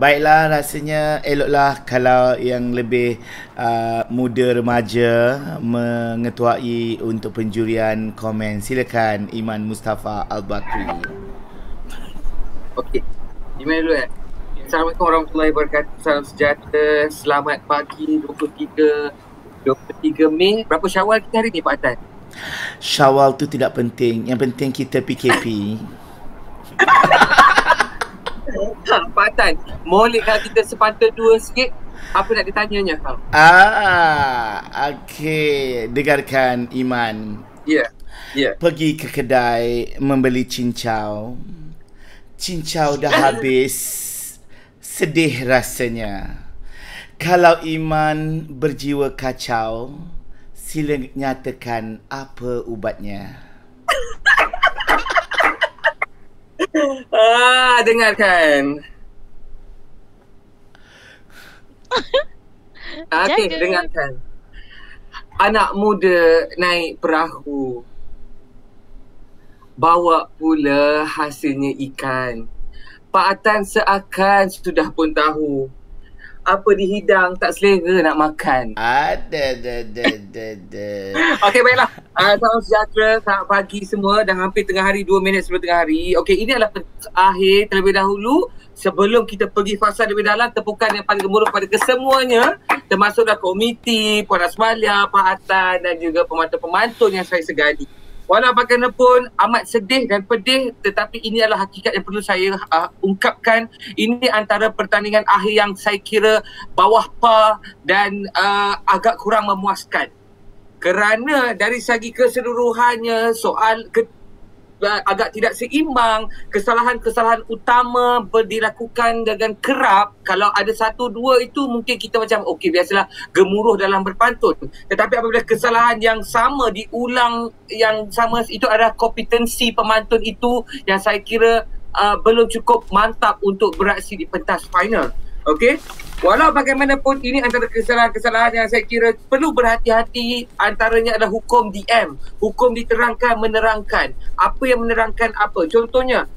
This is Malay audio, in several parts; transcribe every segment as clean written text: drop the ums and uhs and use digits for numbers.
Baiklah, rasanya eloklah kalau yang lebih muda remaja mengetuai untuk penjurian komen. Silakan Iman Mustafa Al-Bakri. Okey. Di mana dulu Assalamualaikum warahmatullahi wabarakatuh. Salam sejahtera. Selamat pagi 23 Mei. Berapa Syawal kita hari ni Pak Atan? Syawal tu tidak penting. Yang penting kita PKP. Pak Atan, boleh kalau kita sepantau dua sikit? Apa nak ditanyanya? Okey. Dengarkan Iman. Ya. Ya. Pergi ke kedai membeli cincau. Cincau dah habis. Sedih rasanya. Kalau Iman berjiwa kacau, sila nyatakan apa ubatnya. Dengarkan. Okey, dengarkan. Anak muda naik perahu, bawa pula hasilnya ikan. Pak Atan seakan sudah pun tahu apa dihidang tak selera nak makan. Ada. Okey, baiklah. Salam sejahtera, selamat pagi semua dan hampir tengah hari, 2 minit sebelum tengah hari. Okey, ini adalah akhir terlebih dahulu. Sebelum kita pergi fasa lebih dalam, tepukan yang paling gemuruh pada kesemuanya, termasuklah komiti, Puan Asmalia, Pak Atan dan juga pemantau-pemantau yang saya segani. Walau bagaimanapun amat sedih dan pedih, tetapi ini adalah hakikat yang perlu saya ungkapkan. Ini antara pertandingan akhir yang saya kira bawah par dan agak kurang memuaskan. Kerana dari segi keseluruhannya soal agak tidak seimbang, kesalahan-kesalahan utama dilakukan dengan kerap. Kalau ada satu dua itu mungkin kita macam okey, biasalah gemuruh dalam berpantun. Tetapi apabila kesalahan yang sama diulang, yang sama itu adalah kompetensi pemantun itu yang saya kira belum cukup mantap untuk beraksi di pentas final. Okey? Walau bagaimanapun ini antara kesalahan-kesalahan yang saya kira perlu berhati-hati, antaranya adalah hukum DM. Hukum diterangkan, menerangkan. Apa yang menerangkan apa? Contohnya,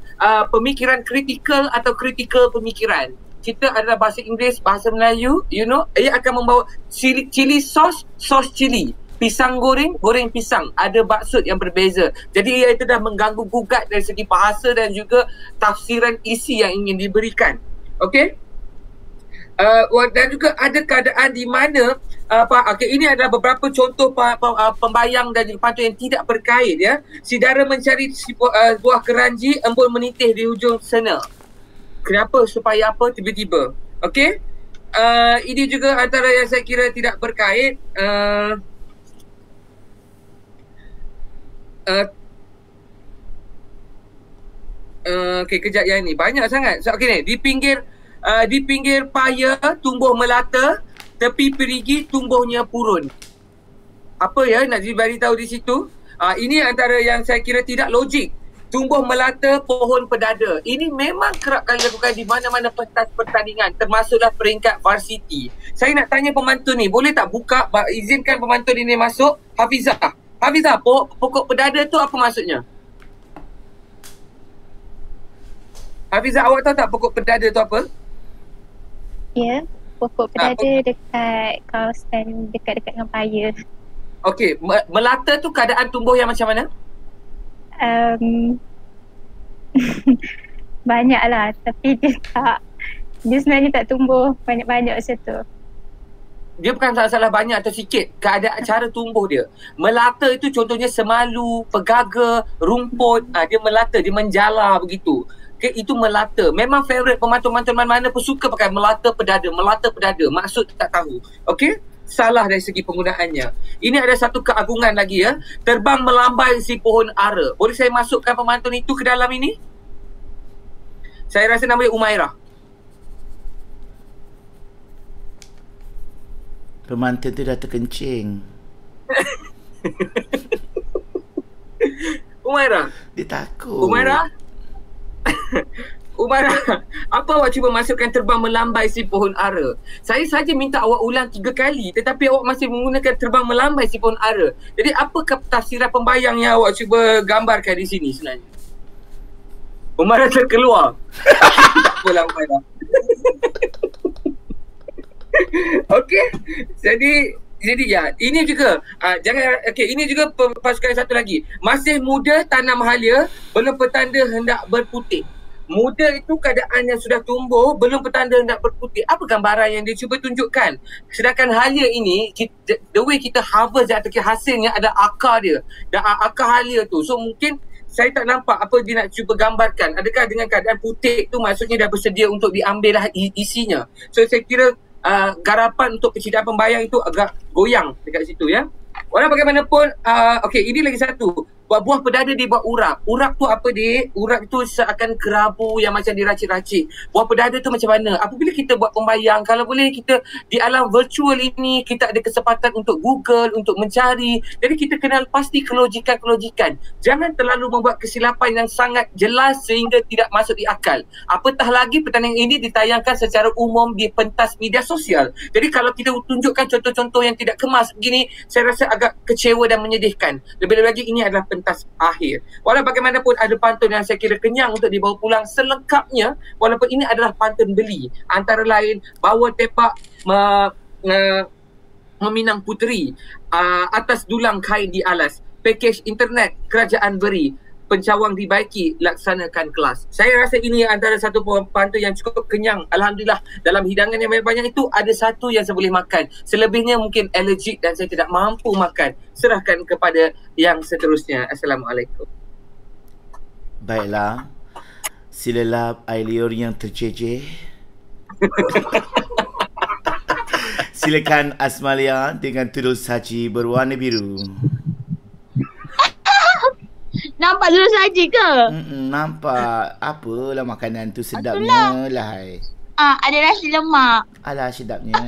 pemikiran kritikal atau kritikal pemikiran. Kita adalah bahasa Inggeris, bahasa Melayu, ia akan membawa cili sauce, sauce cili. Pisang goreng, goreng pisang. Ada maksud yang berbeza. Jadi ia itu dah mengganggu gugat dari segi bahasa dan juga tafsiran isi yang ingin diberikan. Okey? Dan juga ada keadaan di mana ini adalah beberapa contoh pembayang dan pantun yang tidak berkait ya. Si dara mencari buah keranji, embun menitih di hujung sana. Kenapa? Supaya apa? Tiba-tiba. Okey? Ini juga antara yang saya kira tidak berkait. Okey, kejap yang ni. Banyak sangat. So, okey ni. Di pinggir paya tumbuh melata, tepi perigi tumbuhnya purun. Apa ya nak diberitahu di situ? Ini antara yang saya kira tidak logik. Tumbuh melata pohon pedada. Ini memang kerap kali dilakukan di mana-mana pentas pertandingan, termasuklah peringkat varsity. Saya nak tanya pemantun ni, boleh tak buka, izinkan pemantun ini masuk? Hafizah, pokok pedada tu apa maksudnya? Hafizah, awak tahu tak pokok pedada tu apa? Ya, pokok pedada dekat kawasan dekat-dekat dengan paya. Okey, melata tu keadaan tumbuh yang macam mana? Banyak lah, tapi dia sebenarnya tak tumbuh banyak-banyak macam tu. Dia bukan salah banyak atau sikit, keadaan cara tumbuh dia. Melata itu contohnya semalu, pegaga, rumput, dia melata, dia menjala begitu. Okay, itu melata. Memang favourite pemantun-pemantun mana-mana pun suka pakai melata pedada. Maksud tak tahu. Okey? Salah dari segi penggunaannya. Ini ada satu keagungan lagi ya. Terbang melambai si pohon ara. Boleh saya masukkan pemantun itu ke dalam ini? Saya rasa nama dia Umairah. Pemantun tu dah terkencing. Umairah? Dia takut. Umairah, apa awak cuba masukkan terbang melambai si pohon ara? Saya saja minta awak ulang 3 kali, tetapi awak masih menggunakan terbang melambai si pohon ara. Jadi apakah tafsiran pembayang yang awak cuba gambarkan di sini sebenarnya? Umairah terkeluar. Tak apalah Umairah. Jadi ya, ini juga ini juga pasukan satu lagi. Masih muda tanam halia, belum petanda hendak berputih. Muda itu keadaan yang sudah tumbuh, belum petanda hendak berputih. Apa gambaran yang dia cuba tunjukkan? Sedangkan halia ini, the way kita harvest atau hasilnya ada akar dia. Dan akar halia tu. So mungkin saya tak nampak apa dia nak cuba gambarkan. Adakah dengan keadaan putih tu maksudnya dah bersedia untuk diambil lah isinya. So saya kira garapan untuk kecerdasan pembayang itu agak goyang dekat situ ya. Walau bagaimanapun, ini lagi satu. Buah perdana dibuat urap. Urap tu apa dia? Urap tu seakan kerabu yang macam diracik-racik. Buah perdana tu macam mana? Apabila kita buat pembayang, kalau boleh kita di alam virtual ini, kita ada kesempatan untuk Google, untuk mencari. Jadi kita kenal pasti kelojikan-kelojikan. Jangan terlalu membuat kesilapan yang sangat jelas sehingga tidak masuk di akal. Apatah lagi pertandingan ini ditayangkan secara umum di pentas media sosial. Jadi kalau kita tunjukkan contoh-contoh yang tidak kemas begini, saya rasa agak kecewa dan menyedihkan. Lebih-lebih lagi ini adalah pentas akhir. Walau bagaimanapun ada pantun yang saya kira kenyang untuk dibawa pulang selengkapnya, walaupun ini adalah pantun beli. Antara lain, bawa tepak meminang puteri, atas dulang kain di alas, pakej internet kerajaan beri, pencawang dibaiki, laksanakan kelas. Saya rasa ini antara satu pantun yang cukup kenyang. Alhamdulillah, dalam hidangan yang banyak-banyak itu ada satu yang saya boleh makan. Selebihnya mungkin allergic dan saya tidak mampu makan. Serahkan kepada yang seterusnya. Assalamualaikum. Baiklah. Silalah air liur yang terceceh. Silakan Asmalia dengan tudung saji berwarna biru. Nampak dulu saja ke? Nampak. Apalah makanan tu sedapnya lah. Ada rasa lemak. Alah sedapnya.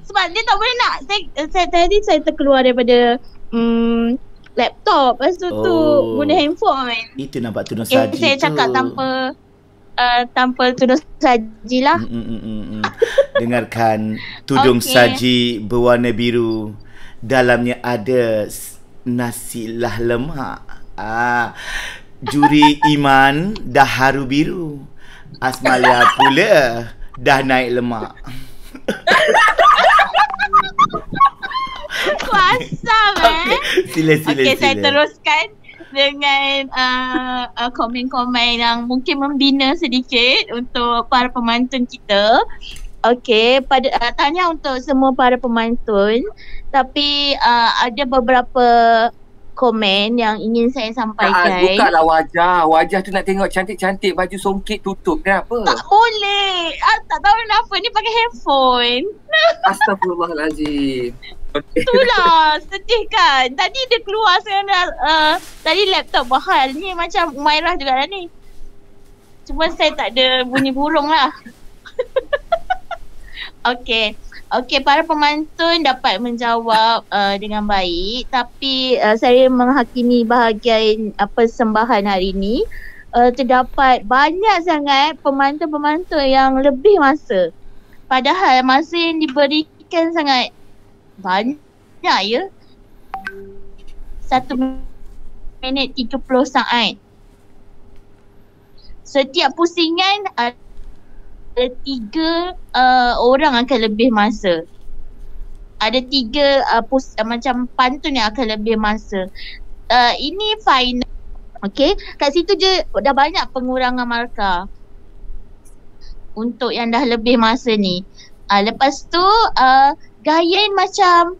Sebab dia tak boleh nak. Saya terkeluar daripada laptop. Lepas tu guna handphone. Itu nampak tudung saji tu. Saya cakap tanpa tudung saji lah. Dengarkan tudung saji berwarna biru. Dalamnya ada nasi lah lemak. Juri Iman dah haru biru. Asmalia pula dah naik lemak. Kuasam Sila. Saya teruskan dengan komen-komen yang mungkin membina sedikit untuk para pemantun kita. Tanya untuk semua para pemantun. Tapi ada beberapa komen yang ingin saya sampaikan. Bukalah wajah tu nak tengok cantik-cantik, baju songkit tutup. Kenapa? Tak boleh. Tak tahu kenapa ni pakai handphone. Astagfirullahalazim. Itulah, sedih kan. Tadi dia keluar sekarang tadi laptop bahal. Ni macam Umairah juga lah ni. Cuma saya tak ada bunyi burung lah. Okey, para pemantun dapat menjawab dengan baik, tapi saya menghakimi bahagian persembahan hari ini terdapat banyak sangat pemantun-pemantun yang lebih masa. Padahal masa yang diberikan sangat banyak ya. 1 minit 30 saat. Setiap pusingan ada 3 orang akan lebih masa. Ada 3 macam pantun yang akan lebih masa. Ini final. Okey, kat situ je dah banyak pengurangan markah untuk yang dah lebih masa ni. Lepas tu gaya macam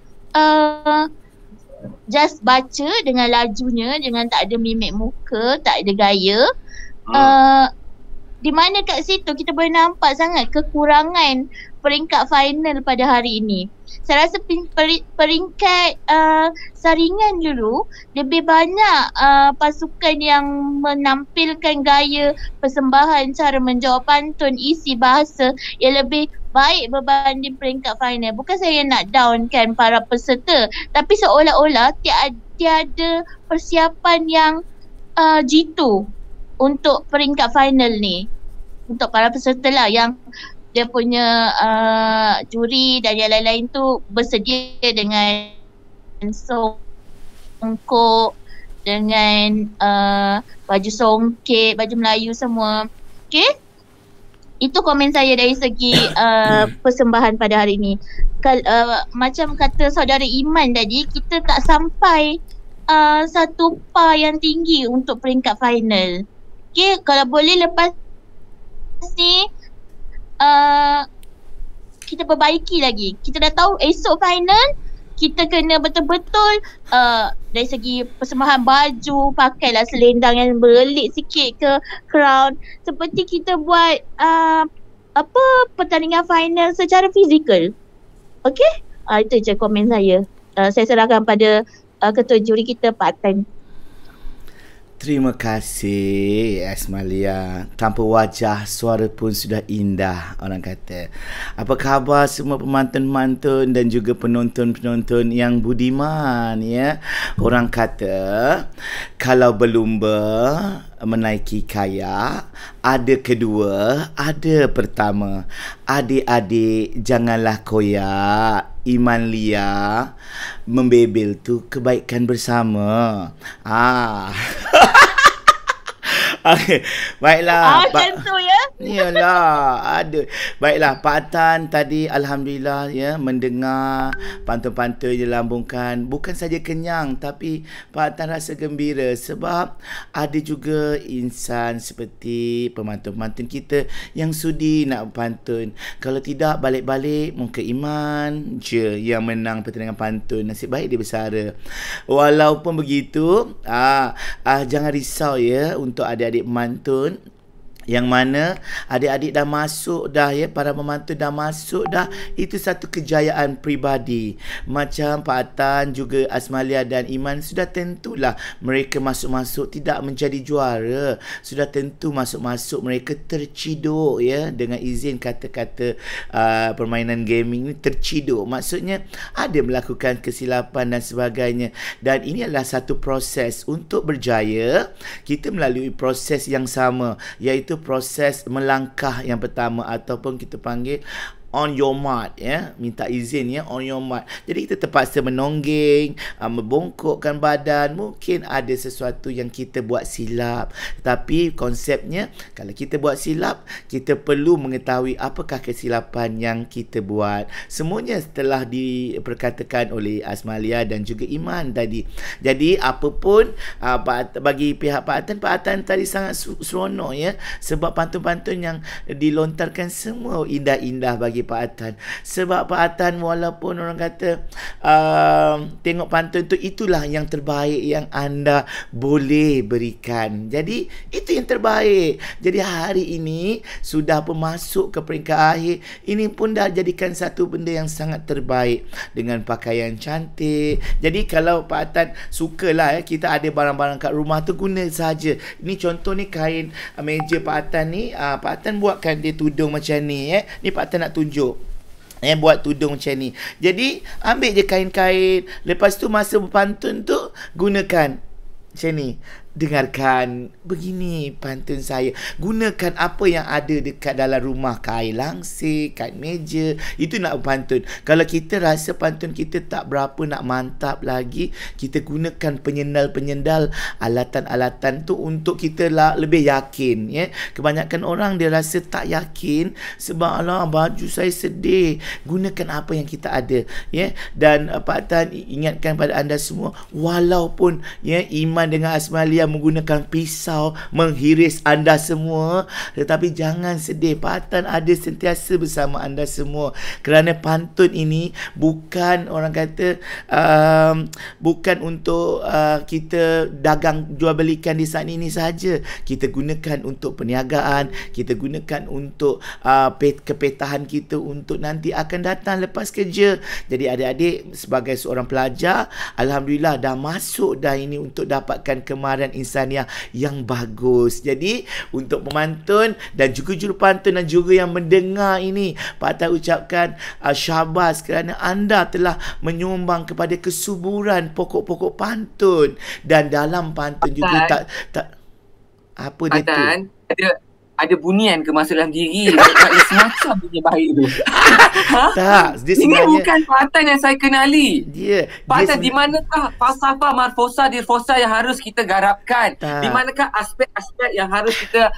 just baca dengan lajunya, dengan tak ada mimik muka, tak ada gaya. Di mana kat situ kita boleh nampak sangat kekurangan peringkat final pada hari ini. Saya rasa peringkat saringan dulu lebih banyak pasukan yang menampilkan gaya persembahan, cara menjawab pantun, isi bahasa yang lebih baik berbanding peringkat final. Bukan saya nak downkan para peserta, tapi seolah-olah tiada persiapan yang jitu untuk peringkat final ni. Untuk para peserta lah yang dia punya juri dan yang lain-lain tu bersedia dengan songkok, dengan baju songket, baju Melayu semua. Okay? Itu komen saya dari segi persembahan pada hari ini. Macam kata saudara Iman tadi, kita tak sampai satu par yang tinggi untuk peringkat final. Okay, kalau boleh lepas ni kita perbaiki lagi. Kita dah tahu esok final, kita kena betul-betul dari segi persembahan baju, pakailah selendang yang berlelit sikit ke crown, seperti kita buat pertandingan final secara fizikal. Okey? Itu je komen saya. Saya serahkan pada ketua juri kita, Pak Tan. Terima kasih Asmalia. Tanpa wajah, suara pun sudah indah, orang kata. Apa khabar semua pemantun-pemantun dan juga penonton-penonton yang budiman, ya? Orang kata kalau berlumba menaiki kayak, ada kedua, ada pertama. Adik-adik janganlah koyak. Iman Lia membebel tu kebaikan bersama. Okay. Baiklah. Macam tu ya. Yalah, ada. Baiklah, Pak Tan tadi alhamdulillah ya mendengar pantun-pantun yang dilambungkan, bukan saja kenyang tapi Pak Tan rasa gembira sebab ada juga insan seperti pemantun-pemantun kita yang sudi nak pantun. Kalau tidak, balik-balik muka Iman je yang menang pertandingan pantun. Nasib baik dia bersara. Walaupun begitu, jangan risau ya untuk adik-adik pemantun yang mana adik-adik dah masuk dah ya, para pemantun dah masuk dah, itu satu kejayaan peribadi. Macam Pak Tan juga Asmalia dan Iman, sudah tentulah mereka masuk-masuk tidak menjadi juara, sudah tentu masuk-masuk mereka terciduk ya, dengan izin kata-kata permainan gaming ni, terciduk maksudnya ada melakukan kesilapan dan sebagainya. Dan ini adalah satu proses untuk berjaya. Kita melalui proses yang sama, iaitu proses melangkah yang pertama ataupun kita panggil on your mark ya, minta izin ya, on your mark. Jadi kita terpaksa menonggeng, membongkokkan badan, mungkin ada sesuatu yang kita buat silap. Tapi konsepnya kalau kita buat silap, kita perlu mengetahui apakah kesilapan yang kita buat. Semuanya telah diperkatakan oleh Asmalia dan juga Iman tadi. Jadi apapun bagi pihak Pak Tan tadi sangat seronok ya, sebab pantun-pantun yang dilontarkan semua indah-indah bagi Pak Tan. Sebab Pak Tan walaupun orang kata tengok pantun tu, itulah yang terbaik yang anda boleh berikan. Jadi itu yang terbaik. Jadi hari ini sudah pun masuk ke peringkat akhir, ini pun dah jadikan satu benda yang sangat terbaik dengan pakaian cantik. Jadi kalau Pak Tan sukalah ya, kita ada barang-barang kat rumah tu, guna saja. Ini contoh ni kain meja Pak Tan ni, Pak Tan buatkan dia tudung macam ni ya. Ni Pak Tan nak tunjuk buat tudung macam ni. Jadi ambil je kain-kain, lepas tu masa berpantun tu gunakan macam ni. Dengarkan, begini pantun saya. Gunakan apa yang ada dekat dalam rumah, kain langsir, kain meja, itu nak berpantun. Kalau kita rasa pantun kita tak berapa nak mantap lagi, kita gunakan penyendal-penyendal, alatan-alatan tu untuk kita lebih yakin ya. Kebanyakan orang dia rasa tak yakin sebab alah baju saya sedih. Gunakan apa yang kita ada ya. Dan Pak Tan ingatkan pada anda semua, walaupun ya Iman dengan Asmalia menggunakan pisau menghiris anda semua, tetapi jangan sedih, Pak Tan ada sentiasa bersama anda semua. Kerana pantun ini bukan orang kata bukan untuk kita dagang jual belikan di saat ini saja. Kita gunakan untuk perniagaan, kita gunakan untuk kepetahan kita untuk nanti akan datang lepas kerja. Jadi adik-adik sebagai seorang pelajar, alhamdulillah dah masuk dah ini untuk dapatkan kemahiran insaniah yang bagus. Jadi untuk pemantun dan juga jurupantun dan juga yang mendengar ini, Pak Tan ucapkan syabas kerana anda telah menyumbang kepada kesuburan pokok-pokok pantun. Dan dalam pantun juga tak apa dia tu? ada bunian ke masuk dalam diri semacam punya baik tu. Tak, dia Ini sebenarnya bukan Pak Atan yang saya kenali. Pak Atan, di sebenarnya manakah falsafah marfosa dirfosa yang harus kita garapkan? Tak. Di manakah aspek-aspek yang harus kita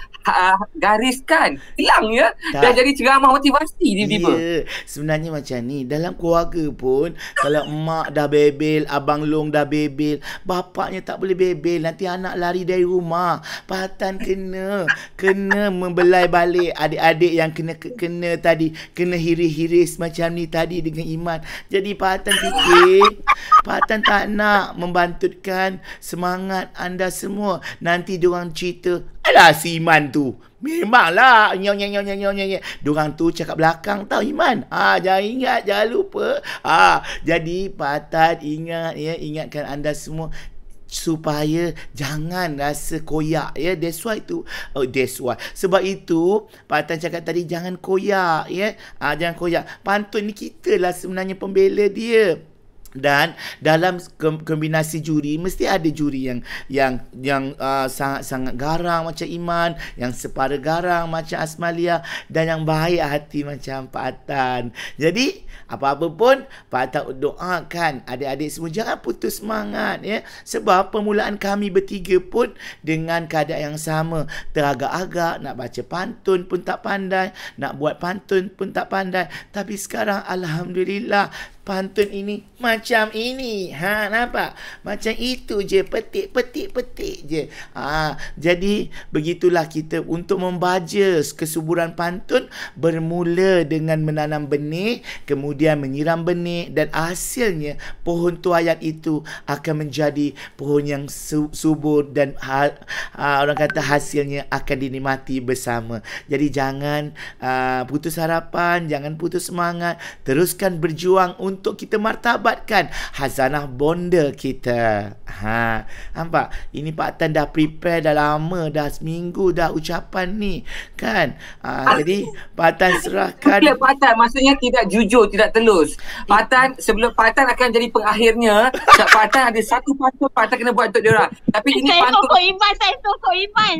gariskan? Hilang ya. Tak. Dah jadi ceramah motivasi tiba-tiba. Ya, sebenarnya macam ni. Dalam keluarga pun, kalau emak dah bebel, abang long dah bebel, bapaknya tak boleh bebel, nanti anak lari dari rumah. Patan kena membelai balik adik-adik yang kena tadi, kena hiris-hiris macam ni tadi dengan Iman. Jadi Patan fikir, Patan tak nak membantutkan semangat anda semua. Nanti diorang cerita, alah si Iman tu memanglah diorang tu cakap belakang tau Iman. Jangan ingat, jangan lupa. Jadi Patan ingat ya, ingatkan anda semua supaya jangan rasa koyak ya. That's why tu. That's why. Sebab itu Pak Tan cakap tadi jangan koyak ya. Jangan koyak. Pantun ni kita lah sebenarnya pembela dia. Dan dalam kombinasi juri mesti ada juri yang sangat-sangat garang macam Iman, yang separa garang macam Asmalia, dan yang baik hati macam Pak Atan. Jadi apa-apa pun Pak Atan doakan adik-adik semua jangan putus semangat ya. Sebab permulaan kami bertiga pun dengan keadaan yang sama, teragak-agak nak baca pantun pun tak pandai, nak buat pantun pun tak pandai. Tapi sekarang alhamdulillah pantun ini macam ini. Nampak? Macam itu je. Petik je. Jadi begitulah kita untuk membaja kesuburan pantun, bermula dengan menanam benih, kemudian menyiram benih, dan hasilnya pohon tuaian itu akan menjadi pohon yang subur dan orang kata hasilnya akan dinikmati bersama. Jadi jangan putus harapan, jangan putus semangat, teruskan berjuang untuk kita martabatkan khazanah bonda kita. Nampak? Ini Pak Tan dah prepare dah lama, dah seminggu dah ucapan ni kan. Jadi Pak Tan serahkan. Pak Tan maksudnya tidak jujur, tidak telus. Pak Tan, sebelum Pak Tan akan jadi pengakhirnya, Pak Tan ada satu pantun Pak Tan kena buat untuk diorang. Tapi ini pantun Saya tokok Iman.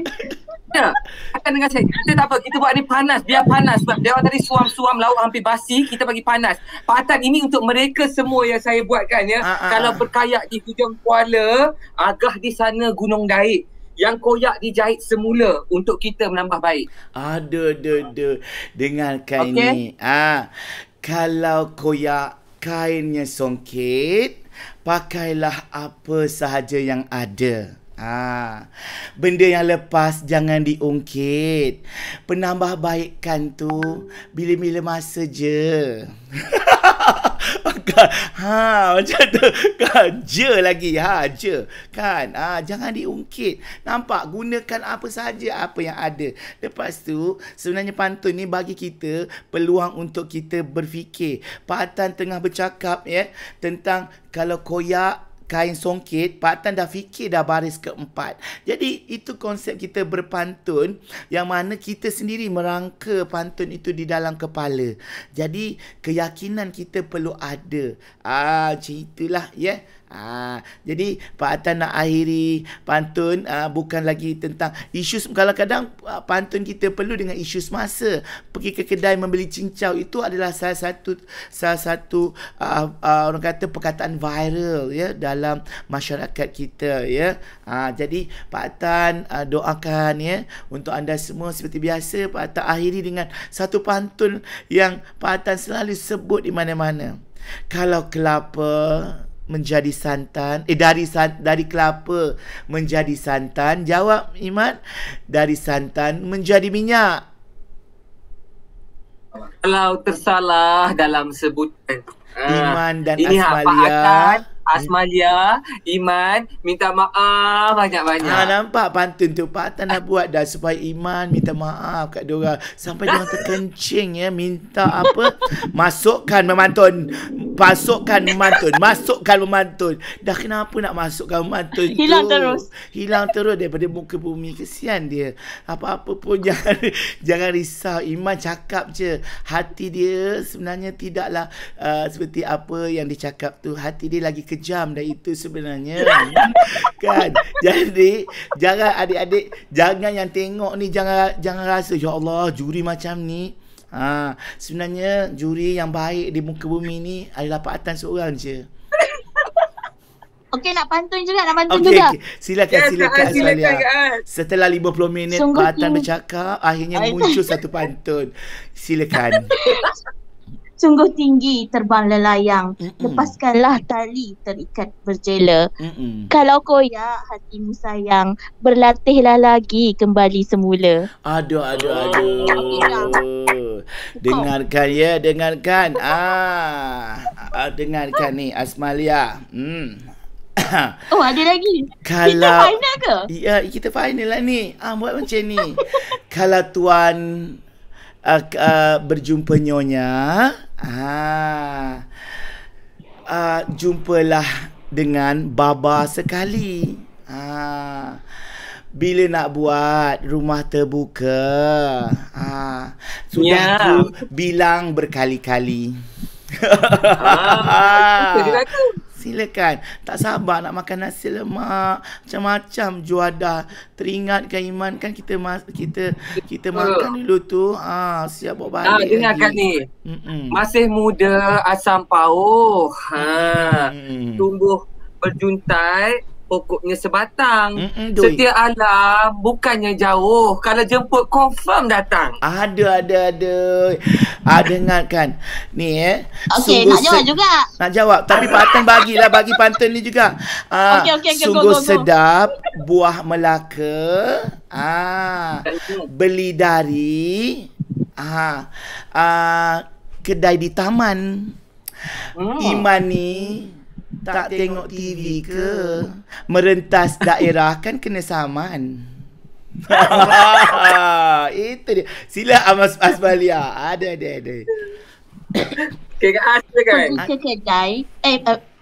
Ya, akan dengan saya. Kita tak apa, kita buat ni panas, biar panas. Sebab dia orang tadi suam-suam lauk hampir basi, kita bagi panas. Pak Atan, ini untuk mereka semua yang saya buatkan ya. Kalau berkayak di hujung Kuala, agah di sana Gunung Daik. Yang koyak dijahit semula untuk kita menambah baik. Dengarkan ini. Kalau koyak kainnya songkit, pakailah apa sahaja yang ada. Benda yang lepas jangan diungkit. Penambah baikkan tu bila-bila masa je. Macam tu kan, je lagi je kan. Jangan diungkit. Nampak, gunakan apa saja apa yang ada. Lepas tu sebenarnya pantun ni bagi kita peluang untuk kita berfikir. Pak Atan tengah bercakap ya tentang kalau koyak kain songkit, Pak Tan dah fikir dah baris keempat. Jadi itu konsep kita berpantun, yang mana kita sendiri merangka pantun itu di dalam kepala. Jadi keyakinan kita perlu ada. Itulah ya. Jadi Pak Atan nak akhiri pantun bukan lagi tentang isu. Kadang-kadang pantun kita perlu dengan isu semasa. Pergi ke kedai membeli cincau itu adalah salah satu orang kata perkataan viral ya dalam masyarakat kita ya. Jadi Pak Atan doakan ya untuk anda semua. Seperti biasa Pak Atan akhiri dengan satu pantun yang Pak Atan selalu sebut di mana-mana. Kalau kelapa menjadi santan, dari kelapa menjadi santan, jawab Iman, dari santan menjadi minyak. Kalau tersalah dalam sebutan Iman dan ini Asmalia. Asmalia, Iman, minta maaf banyak-banyak. Nampak pantun tu Pak Atan dah buat dah supaya Iman minta maaf kat diorang. Sampai diorang terkencing ya, minta apa? Masukkan memantun. Masukkan memantun. Dah kenapa nak masukkan memantun tu? Hilang terus daripada muka bumi. Kesian dia. Apa-apa pun jangan risau. Iman cakap je. Hati dia sebenarnya tidaklah seperti apa yang dicakap tu. Hati dia lagi kecil kejam dah itu sebenarnya. Kan? Jadi jangan adik-adik, jangan yang tengok ni jangan rasa ya Allah juri macam ni. Sebenarnya juri yang baik di muka bumi ni adalah Pak Atan seorang je. Okey, nak pantun juga, juga. Silakan Asmalia. Setelah 50 minit Pak Atan bercakap, akhirnya muncul satu pantun. Silakan. Sungguh tinggi terbang lelayang, lepaskanlah tali terikat berjela. Kalau koyak hatimu sayang, berlatihlah lagi kembali semula. Aduh. Dengarkan ya, dengarkan. Dengarkan ni Asmalia. Oh, ada lagi. Kalau kita final ke? Ya, kita final lah ni. Buat macam ni. Kalau tuan berjumpa nyonya, jumpalah dengan baba sekali. Bila nak buat rumah terbuka, sudah tu bilang berkali-kali. Silakan. Tak sabar nak makan nasi lemak, macam-macam juadah. Teringatkan Iman kan kita makan dulu tu. Siap bawa balik. Dengarkan ni. Masih muda asam pauh. Tumbuh berjuntai, pokoknya sebatang. Setia alam bukannya jauh. Kalau jemput confirm datang. Ada. Dengarkan. Ni Okey, nak jawab juga. Nak jawab. Tapi Pak Atan bagi pantun ni juga. Okey, sungguh go. sedap buah Melaka. Beli dari kedai di taman. Iman ni tak tengok TV ke? Merentas daerah kan kena saman. Itu dia. Sila Asmalia. Ada. Okay, silakan.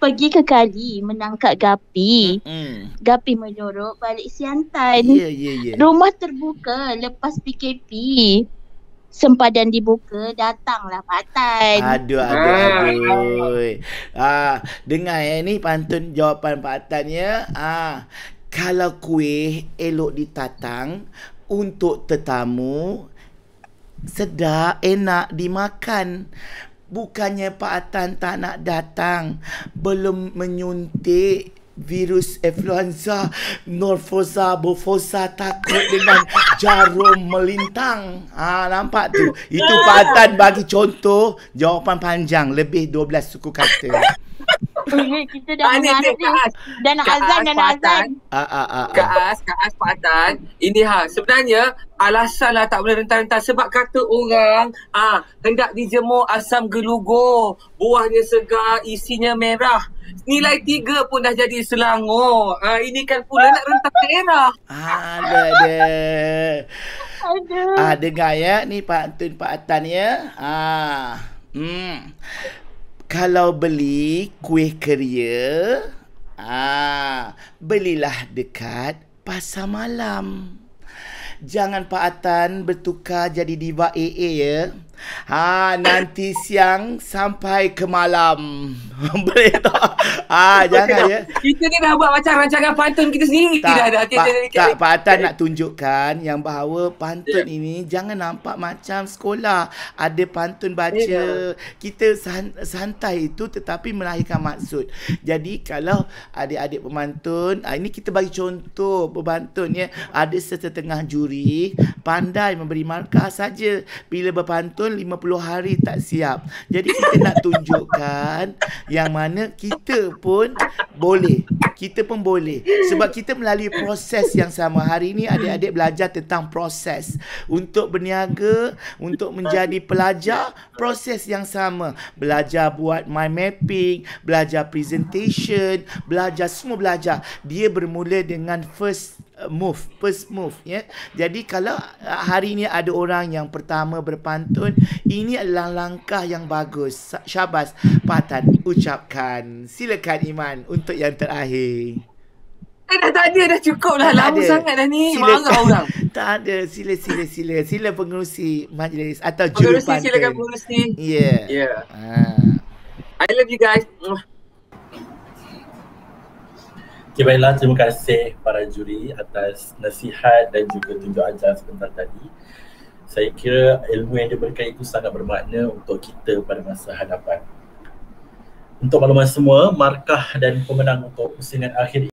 Pergi ke kali menangkap gapi. Gapi menyorok balik siantan. Ya. Rumah terbuka lepas PKP. Sempadan dibuka, datanglah Pak Atan. Aduh. Dengar ni pantun jawapan Pak Atan ya. Kalau kuih elok ditatang untuk tetamu, sedap, enak dimakan. Bukannya Pak Atan tak nak datang, belum menyuntik virus influenza, Norfosa, Bofosa, takut dengan jarum melintang. Nampak tu? Itu Pak Atan bagi contoh jawapan panjang, lebih 12 suku kata. Kita dah nak azan. Kaas Pak Atan. Ini sebenarnya alasan lah tak boleh rentan-rentan sebab kata orang hendak dijemur asam gelugur, buahnya segar, isinya merah. Nilai 3 pun dah jadi Selangor. Ini kan pula nak rentan daerah. Ada. Dengar ya ni pantun Pak Atan ya. Kalau beli kuih keria, belilah dekat pasar malam. Jangan Pak Atan bertukar jadi diva AA ya. Nanti siang sampai ke malam. Boleh tak? Jangan ya. Kita ni dah buat macam rancangan pantun kita sendiri. Pak Atan nak tunjukkan yang bahawa pantun ini jangan nampak macam sekolah. Ada pantun baca. Kita santai itu tetapi melahirkan maksud. Jadi kalau adik-adik pemantun, ini kita bagi contoh pemantun ya. Ada setengah juri pandai memberi markah saja. Bila berpantun 50 hari tak siap. Jadi kita nak tunjukkan yang mana kita pun boleh. Kita pun boleh. Sebab kita melalui proses yang sama. Hari ini adik-adik belajar tentang proses. Untuk berniaga, untuk menjadi pelajar, proses yang sama. Belajar buat mind mapping, belajar presentation, semua belajar. Dia bermula dengan first move ya. Jadi kalau hari ini ada orang yang pertama berpantun, ini adalah langkah yang bagus. Syabas Pak Atan ucapkan. Silakan Iman untuk yang terakhir. Tak ada, dah cukup lah. Lama sangat dah ni. Marah orang. Tak ada. Sila pengerusi majlis atau juru pantun. Silakan pengerusi. Yeah. I love you guys. Okay, baiklah, terima kasih para juri atas nasihat dan juga tunjuk ajar sebentar tadi. Saya kira ilmu yang diberikan itu sangat bermakna untuk kita pada masa hadapan. Untuk makluman semua, markah dan pemenang untuk pusingan akhir